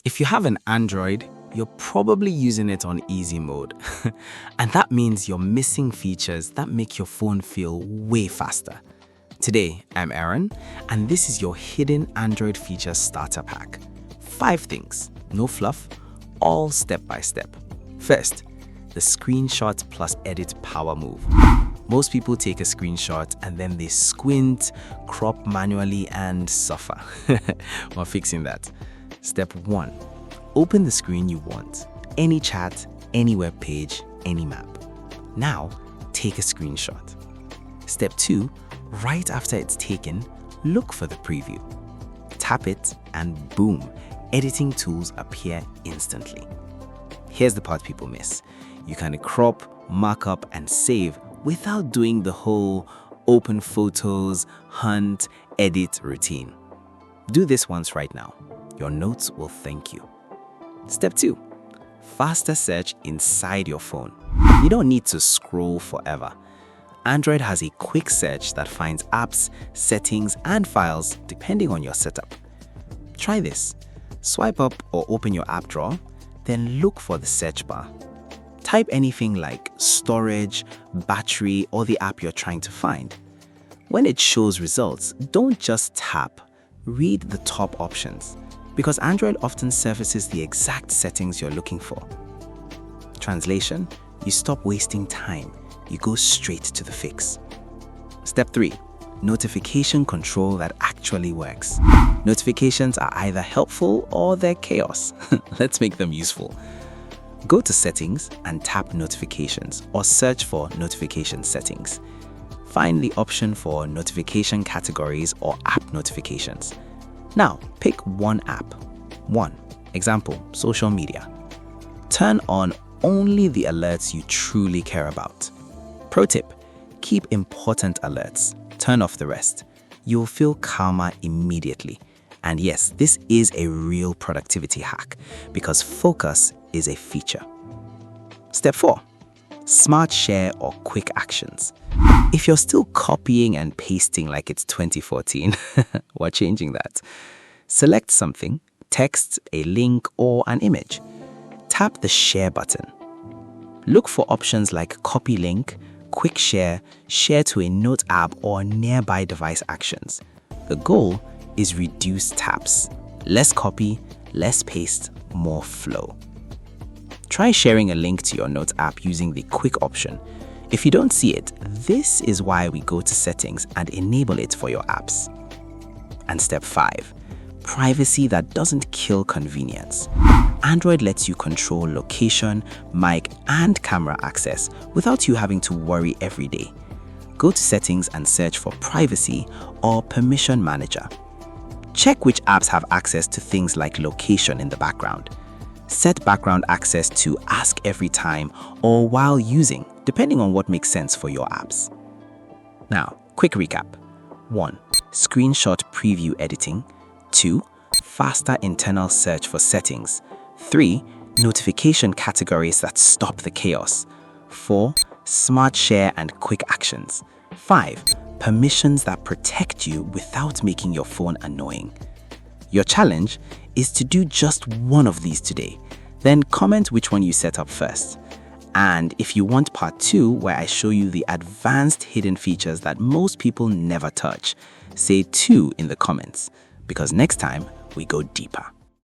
If you have an Android, you're probably using it on easy mode. And that means you're missing features that make your phone feel way faster. Today, I'm Aaron, and this is your hidden Android feature starter pack. 5 things, no fluff, all step by step. First, the screenshot plus edit power move. Most people take a screenshot and then they squint, crop manually, and suffer. We're fixing that. Step 1. Open the screen you want. Any chat, any web page, any map. Now, take a screenshot. Step 2. Right after it's taken, look for the preview. Tap it and boom, editing tools appear instantly. Here's the part people miss. You can crop, mark up, and save without doing the whole open photos, hunt, edit routine. Do this once right now. Your notes will thank you. Step 2. Faster search inside your phone. You don't need to scroll forever. Android has a quick search that finds apps, settings, and files depending on your setup. Try this. Swipe up or open your app drawer, then look for the search bar. Type anything like storage, battery, or the app you're trying to find. When it shows results, don't just tap. Read the top options, because Android often surfaces the exact settings you're looking for. Translation: you stop wasting time. You go straight to the fix. Step 3. Notification control that actually works. Notifications are either helpful or they're chaos. Let's make them useful. Go to Settings and tap Notifications or search for Notification Settings. Find the option for Notification Categories or App Notifications. Now, pick one app. 1. Example, social media. Turn on only the alerts you truly care about. Pro tip: keep important alerts. Turn off the rest. You'll feel calmer immediately. And yes, this is a real productivity hack because focus is a feature. Step 4. Smart share or quick actions. If you're still copying and pasting like it's 2014, we're changing that. Select something, text, a link, or an image. Tap the share button. Look for options like copy link, quick share, share to a note app, or nearby device actions. The goal is reduce taps. Less copy, less paste, more flow. Try sharing a link to your notes app using the quick option. If you don't see it, this is why we go to settings and enable it for your apps. And step 5. Privacy that doesn't kill convenience. Android lets you control location, mic, and camera access without you having to worry every day. Go to settings and search for privacy or permission manager. Check which apps have access to things like location in the background. Set background access to ask every time or while using, depending on what makes sense for your apps. Now, quick recap. 1. Screenshot preview editing. 2. Faster internal search for settings. 3. Notification categories that stop the chaos. 4. Smart share and quick actions. 5. Permissions that protect you without making your phone annoying. Your challenge is to do just one of these today. Then comment which one you set up first. And if you want part 2, where I show you the advanced hidden features that most people never touch, say 2 in the comments, because next time we go deeper.